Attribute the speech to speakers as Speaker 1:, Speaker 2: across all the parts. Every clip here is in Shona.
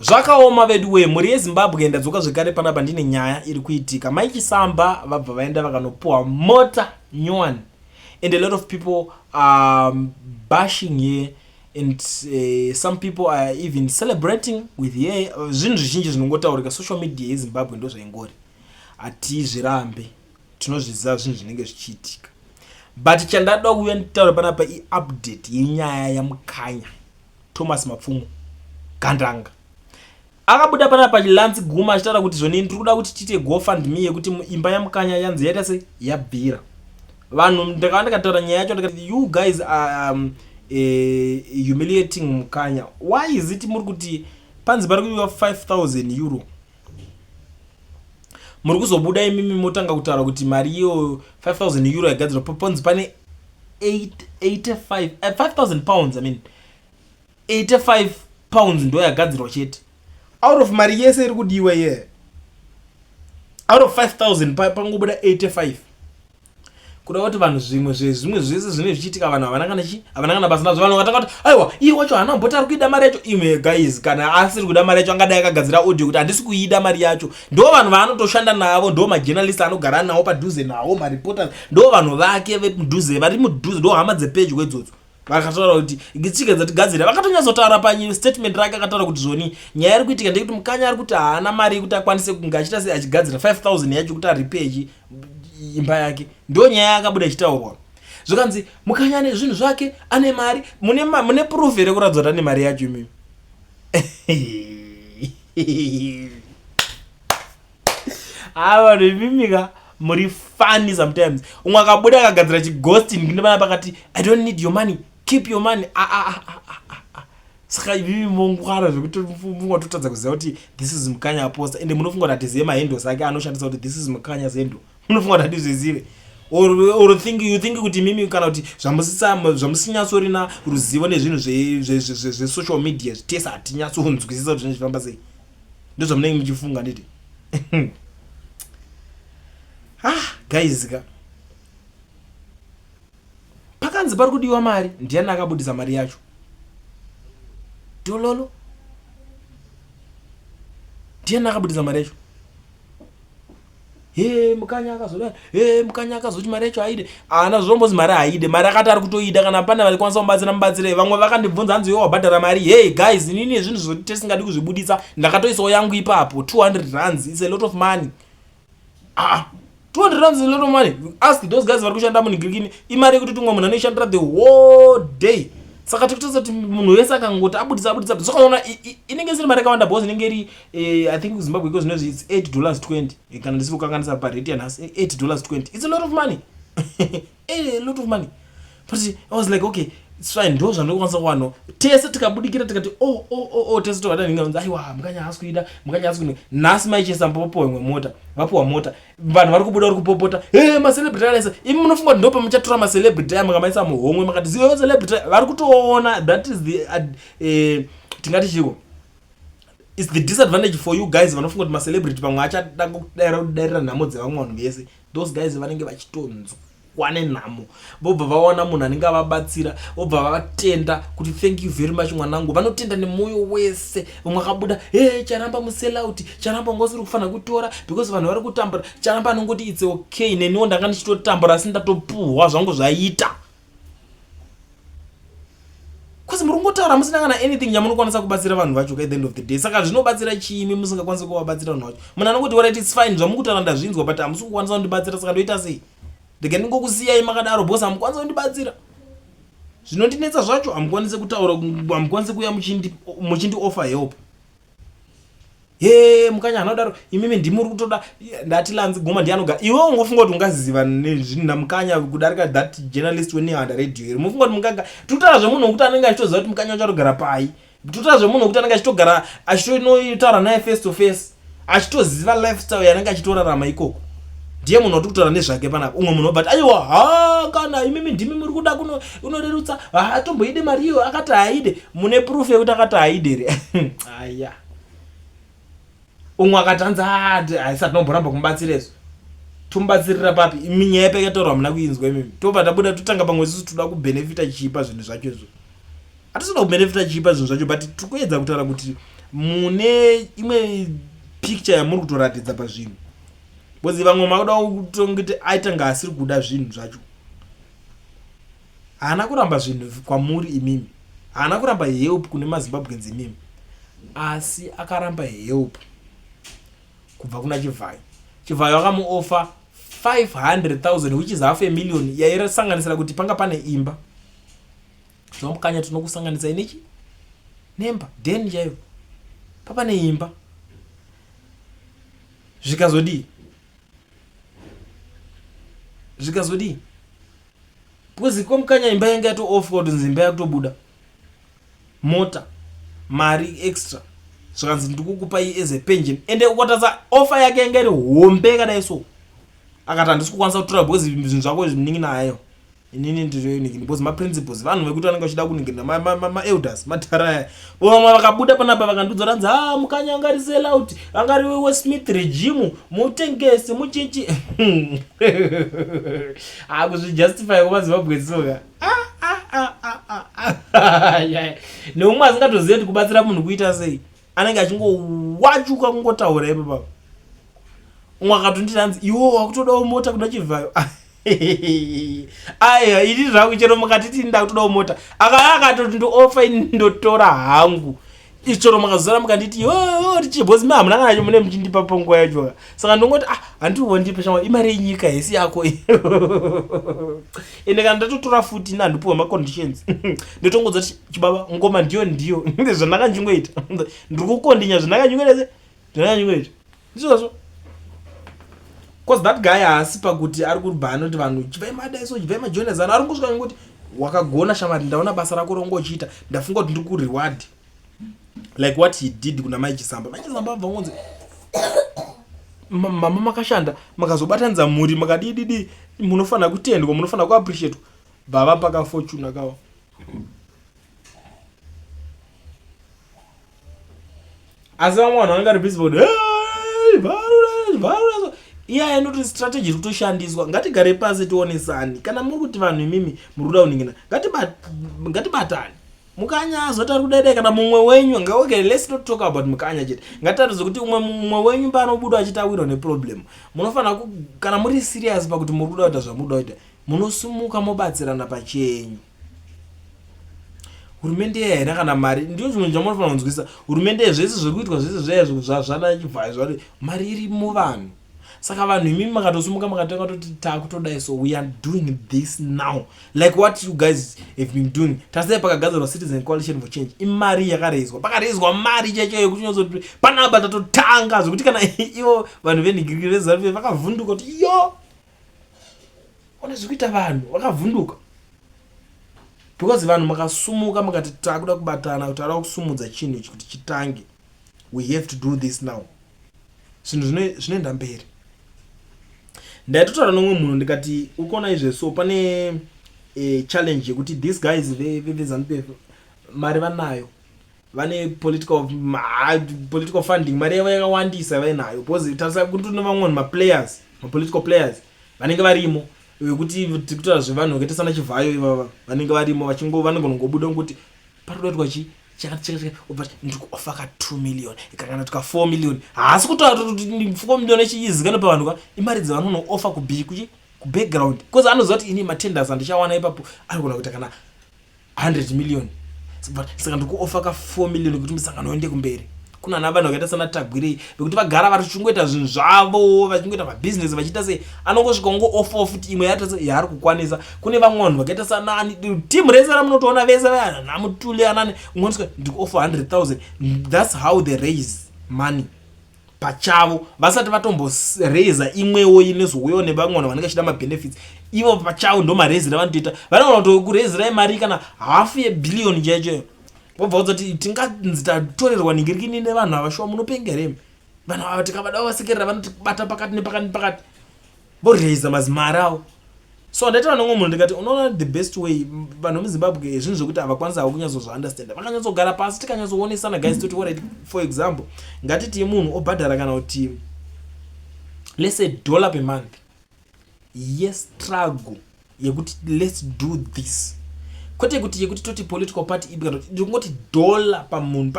Speaker 1: Zvakaoma vedu we muri yeZimbabwe ndadzoka zvekare panapa ndine nyaya iri kuitika. Mai Chisamba vabva vaenda vakanopuwa mota nyowani. And a lot of people are bashing here, and some people are even celebrating with here. Zvinhu zvizhinji zvinongotaurika social media yeZimbabwe ndo zvaingori. Hatizvirambe. Tinozviziva zvinhu zvinenge zvichiitika. But chandada kuuya nditaura panapa i-update yenyaya yaMukanya Thomas Mapfumo Gandanga. Akabuda panapa chilanzi guma achitaura kuti zvoni ndiri kuda kuti tiite GoFundMe yekuti imba yaMukanya yanzi yaita se yabvira. Vanhu ndakataura nyaya yacho ndikati you guys are humiliating Mukanya. Why is it muri kuti panzi pari kuiwa 5,000 euro? Muri kuzobuda imimi motanga kutaura kuti mari iyo 5,000 euro yagadzirwa panzi pane 5,000 pounds. I mean 85 pounds ndo yagadzirwa chete. Out of mari yese iri kudiwa here, out of 5,000 pangobuda 85. Kuda kuti vanhu zvimwe zvese zvine zvichiitika vanhu havanangana basa nazvo. Vanhu vakatanga kuti aiwa iye wacho haana mbota ari kuida mari yacho. Imwe guys, kana asiri kuda mari yacho angadai akagadzira audio kuti handisi kuida mari yacho. Ndo vanhu vaanotoshanda navo, ndo majournalist anogara nawo padhuze nawo, mareporters ndo vanhu vake vemudhuze, vari mudhuze, ndo hama dzepedyo idzodzo. Vakataura kuti ichika dzatigadzira, vakatonyatsotaura pastatement rake akataura kuti zvoni nyaya iri kuitika ndekuti Mukanya ari kuti haana mari yekuti akwanise kunge achita se achigadzira 5,000 yacho kuti aripeji imba yake. Ndo nyaya yakabuda ichitaurwa. Zvokanzi Mukanya ane zvinhu zvake, ane mari, mune proof here kuratidza kuti ane mari yacho imimi. Vanhu imimika muri funny sometimes. Umwe akabuda akagadzira chighosting ndipana pakati I don't need your money, keep your money. Saka ivi mongwara zvekuti mungototadza kuziva kuti this is Mukanya aposta, ende munofunga kuti hatizive mahandles ake anoshandisa kuti this is Mukanya's handle. Munofunga kuti hatizvizive, or you think kuti mimi kana kuti zvamusinyatsorina ruzivo nezvinhu zve-social media tese hatinyatsonzwisisa kuti zvinhu zvifamba sei. Ndizvo munenge muchifunga nditi. Guys, pakanzi pari kudiwa mari, ndiani akabudisa mari yacho? Dololo? Ndiani akabudisa mari yacho? Mukanya akazoda, Mukanya akazoti mari yacho haide. Ana zvombozi mari haide, mari akati ari kutoida kana pane vari kwanisa kubatsira mubatsire. Vamwe vakandibvunza hanzi iwe wabhadhara mari. Hey guys, inini zvinhu zvoti tisingadi kuzvibudisa, ndakatoisawo yangu ipapo 200 rands. It's a lot of money. 200 rands is a lot of money. Ask those guys vari kushanda munigirikini, imari yekuti tumwe munhu anoishandira the whole day. Saka tikutotsa kuti munhu wese akangoti abudisa. Sokaona inenge isiri mari yakawanda because inenge iri I think Zimbabwe because knows it's $8.20. Kana ndisi kukanganisa parate yanhasi $8.20. It's a lot of money. A lot of money. But I was like, okay, it's fine. Ndo zvanokwanisa kwano. Tese tikabudikira tikati tese tokada ninganzi aiwa Mukanya hasi kuida, Mukanya hasi kuida. Nhasi mai Chisamba vapuwa imwe mota, vapuwa mota. Vanhu vari kubuda vari kupopota. Macelebrity alesa. Imi munofunga kuti ndo pamuchatora macelebrity aya mukamaisa muhomwe makati ziyo celebrity vari kutoona. That is the tingati chiko. It's the disadvantage for you guys vanofunga kuti macelebrity pamwe achada kudairira nhamo dzevamwe vanhu vese. Those guys vanenge vachitonzwa wane nhamo, vobva vaona munhu anenge avabatsira, vobva vatenda kuti thank you very much mwanangu. Vanotenda nemoyo wese. Umwe akabuda Charamba muselauti, Charamba ngosiri kufanira kutora because vanhu vari kutambura. Charamba anongoti it's okay, neniwo ndanga ndichitotambura asi ndatopuhwa zvangu zvaita. Kwasi muri kungotaura musina kana anything yamunokwanisa kubatsira vanhu vacho at the end of the day. Saka zvinobatsira chiimi musingakwanisi kuvabatsira vanhu vacho? Munhu anongoti alright it's fine, zvamukutaura ndazvinzwa but hamusi kukwanisa kundibatsira, saka ndoita sei? Ndingokusiyai makadaro bosi, hamukwanisa kundibatsira. Zvinondinetsa zvacho, hamukwanisi kutaura, hamukwanisi kuuya muchindi offer help. Mukanya hanodaro, imimi ndimuri kutoda ndati lanzi goma ndianogara. Iwe ungofunga kuti ungaziva nezvinhu naMukanya kudarika that journalist when on the radio here. Mufunga kuti Mukanya tutara zvemunhu wekuti anenge achitoziva kuti Mukanya uchatogara pai. Tutara zvemunhu wekuti anenge achitogara achitotaura naye face to face, achitoziva lifestyle yanenge achitorarama ikoko. Ndiye munhu wotokutaura nezvake panapa. Umwe munhu but aiwa kana imimi ndimi muri kuda kunorerutsa atomboide mari iyo akati haide. Mune proof yekuti akati haide re. Aya. Umwe akatanza haisati nomboramba kumubatsirezo. Tomubatsirira papi? Minyaya yepe yataurwa muna kuinzwa imimi. Tobva tabuda totanga pamwe isusu toda kubenefita chipa zvinhu zvacho izvo. Hatisina kubenefita chipa zvinhu zvacho but tikuedza kutaura kuti mune imwe picture yamuri kutoratidza pazvinhu bozi vamwe makuda kutongeti aita nga asiri kuda zvinhu zvacho. Haana kuramba zvinhu kwamuri imimi, haana kuramba help kune maZimbabweans imimi, asi akaramba help kubva kuna Chivhayo. Chivhayo akamuofa 500,000 which is half a million yaisanganisira kuti panga pane imba. Mukanya tinokusanganisa inechi nemba then chaivo papane imba. Zvikazodii because Mukanya imba yanga yatoofa kuti nzimba yakutobuda mota mari extra zvakanzi ndikukupai as a pension ende ukatadza offer yake yanga iri hombe kadai so akati handisi kukwanisa kutora because zvinhu zvako zviningi nayo inini ndizvoiniki because maprinciples vanhu vekuti vanenge vachida kuningirira maelders mataraya vamwe vakabuda panapa vakandudza ranzi Mukanya angari sell out angari Westmith regime mutengesi muchichi kuzvijustify kumaZimbabwe soka neumwe asingatozive kuti kubatsira munhu kuita sei anenge achingowachuka kungotaura ipapo. Umwe akatonditi hanzi iwo wakutodawo mota kuda Chivhayo aya ini zvangu chero mukatiti ndakutodawo mota akatoti ndiofa indotora hangu ichoro makazara mukanditi tichibhozi hamuna kana cho mune muchindipa pongo yacho saka ndongoti handiwondipa shamwa imari yenyika yesi yako ende kana ndatotora futi nandipuwa maconditions ndotongodza kuti chibaba ngoma ndiyo zvandakanjingoita ndiri kukondinya zvandakanjingoita ndizvozvo. Because that guy haasi pakuti ari kuribhana kuti vanhu Chivhayo madaiso Chivhayo majonezana ari kungosvika ngoti wakagona shamari ndaona basa rako rongochiita ndafunga kuti ndiri kureward like what he did kuna mai Chisamba abva ngonzi mama makashanda makazobatanidza mhuri makadididi munofanira kutendwa munofanira kuappreciate baba paka fortune akawa asi vamwe vanhu vanga ri busy about iya inoti strategy kutoshandiswa. Ngatigare pasi tionesani kana muri kuti vanhu imimi muri kuda kuningina ngatibatani. Mukanya azotari kudai kana mumwe wenyu okay, let's not talk about Mukanya chete. Ngataridze kuti mumwe wenyu panobuda achitawirwa neproblem. Munofanira kana muri serious pakuti muri kuda kuita zvamuda kuita munosumuka mobatsirana pachenyu. Hurumende yaira kana mari ndio zvinhu zvamunofanira kunzwisa. Hurumende zvese zviri kuitwa zvese zvezvo zvana Chivhayo zvari mari iri mu vanhu. Saka vanhu imimi makatosumuka makatanga kuti takutodai so we are doing this now like what you guys have been doing. Tasai pakagadzirwa Citizen Coalition for Change imari yakareizwa pakareizwa mari cheche yekuti nyozoti panapa tatotanga zvokuti kana ivo vanhu venhigiriri reZANU vakavhunduka kuti yo ona zvikuita vanhu vakavhunduka because vanhu makasumuka makati takuda kubatana kuti ara kusumudza chinhu ichi kuti chitange. We have to do this now. Zvinhu zvinoenda mberi. Ndaitotaura nomwe munhu ndikati ukona izve so pane challenge yekuti these guys veZANU mari vanayo vane political funding mari yavo yakawandisa vainayo because tarisa kuti nevamwe political players vanenge varimo vekuti tikutaura zvevanhu vakaita sana Chivhayo ivava vanenge varimo vanongobuda kuti parikudoitwa chakati ndikuofa ka 2 million ikakana tuka 4 million haasi kutaura kuti 4 million echiizikana pavanhu imari dzavanonofa kubackground because anoziva kuti ini matenders andichawana ipapo arikona kuita kana 100 million saka ndikuofa ka 4 million kuti musangano ende kumberi. Kuna navanhu vakaita sana Tagwirei vekuti vagara vari kuchingoita zvinhu zvavo vachingoita mabusiness vachiita sei anongosvika ofa futi imwe yaari kukwanisa. Kune vamwe vanhu vakaita sana team rese ramunotoona vese namutule anani umwe ndikuofa 100,000. That's how they raise money pachavo vasati vatomboreza imwewo inezouyawo nevamwe vanhu vanenge vachida mabenefits ivo pachavo ndo marezera vanotoita vanogona kurezerai mari kana $500 million chaicho wobva kuti tinganzi tatorerwa ningirikini nevanhu avashuwa munopengeremi vanhu ava tikavada vasekerera vanotibata pakati nepakati voreza mazimari avo. So ndaita nomwe munhu ndikati unoona the best way vanhu muZimbabwe zvinhu zvokuti havakwanisa kunyatsozounderstand vakanyatsogara pasi tikanyatsoonесana guys toti alright for example ngatiti munhu obhadhara kana kuti let's say $1 per month yes struggle yekuti let's do this kwete kuti yekuti toti political party ndingoti dollar pamunhu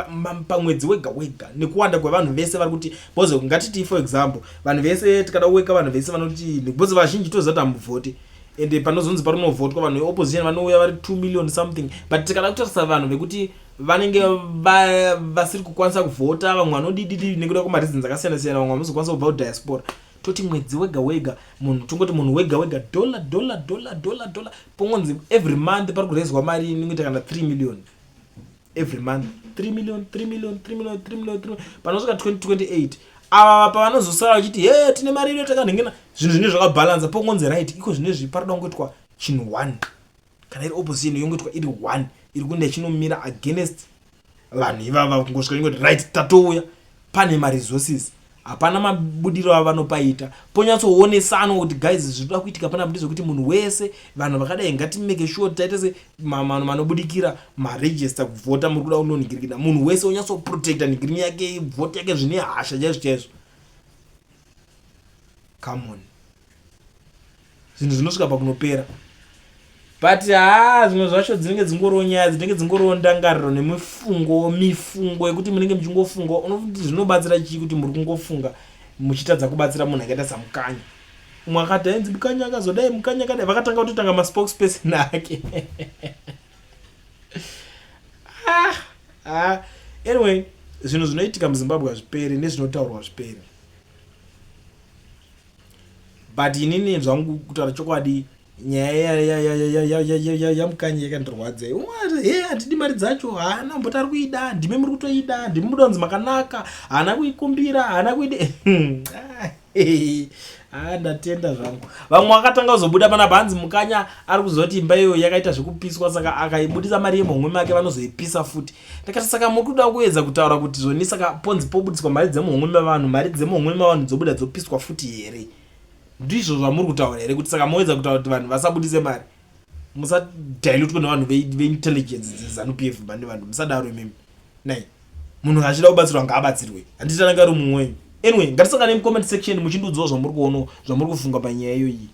Speaker 1: pamwedzi wega nekuwanda kwevanhu vese vari kuti boze ngatiti for example vanhu vese tikada kuweka vanhu vese vanoti boze vazhinji toziva kuti hamuvhoti ende panozonzi parunovhotwa vanhu veopposition vanouya vari 2 million something but tikada kutarisa vanhu vekuti vanenge vasiri kukwanisa kuvhota vamwe vanodididi nekuda kwamareasons akasiyana-siyana vamwe vanozokwanisa kubva kudiaspora toti mwedzi wega munhu tongoti munhu wega dollar pongonzi every month pari kurezwa mari inongita kana 3 million every month 3 million panosvika 2028 ava pavanozosara vachiti tine mari ino takanhengena zvinhu zvine zvakabalansa pongonzi right iko zvinezvi parida kungoitwa chinhu 1 kana iri opposition yongoitwa iri 1 iri kuenda ichinomira against vanhu ivava kungosvika ingoti right tatouya pane maresources hapana mabudiro avanopaita ponyatsoonesa kuti guys zvinoda kuitika pana mudizvo kuti munhu wese vanhu vakadai ngatimeke sure taite se manhu manobudikira maregister kuvhota muri kuda kunonhingirikira munhu wese onyatsoprotecta nhigirini yake vote yake zvine hasha chaizvo come on zvinhu zvinosvika pakunopera but zvimwe zvacho dzinenge dzingoriwo nyaya dzinenge dzingoriwo ndangariro nemifungo yekuti munenge muchingofunga unofuti zvinobatsira chii kuti muri kungofunga muchitadza kubatsira munhu akaita samukanya umwe akati ainzi mukanya akazodai mukanya akadai vakatanga kutotanga maspokesperson ake anyway zvinhu zvinoitika muzimbabwe hazviperi nezvinotaurwa zviperi but inini zvangu kutaura chokwadi nyaya yamukanya yakandirwadza hatidi mari dzacho haana mboti ari kuida ndime muri kutoida ndimi muda kunzi makanaka haana kuikumbira haana kuide ndatenda zvangu vamwe vakatanga kuzobuda pana bhanzi mukanya ari kuzoti imba iyo yakaita zvekupiswa saka akaibudisa mari yemhomwe make vanozoipisa futi ndakati saka muri kuda kuedza kutaura kuti zvoni saka ponzi pobudiswa mari dzemhomwe mavanhu mari dzemhomwe mavanhu dzobuda dzopiswa futi here ndizvo zvamuri kutaura here kuti saka moedza kutaura kuti vanhu vasabudise mari musadilute kuna vanhu veintelligence dzeZANU-PF bande vanhu musadaro imimi nai munhu achida kubatsirwa ngaabatsirwe handitananga ri mumwe anyway ngatisangane mucomment section muchindiudzawo zvamuri kuona zvamuri kufunga panyaya iyo iyi.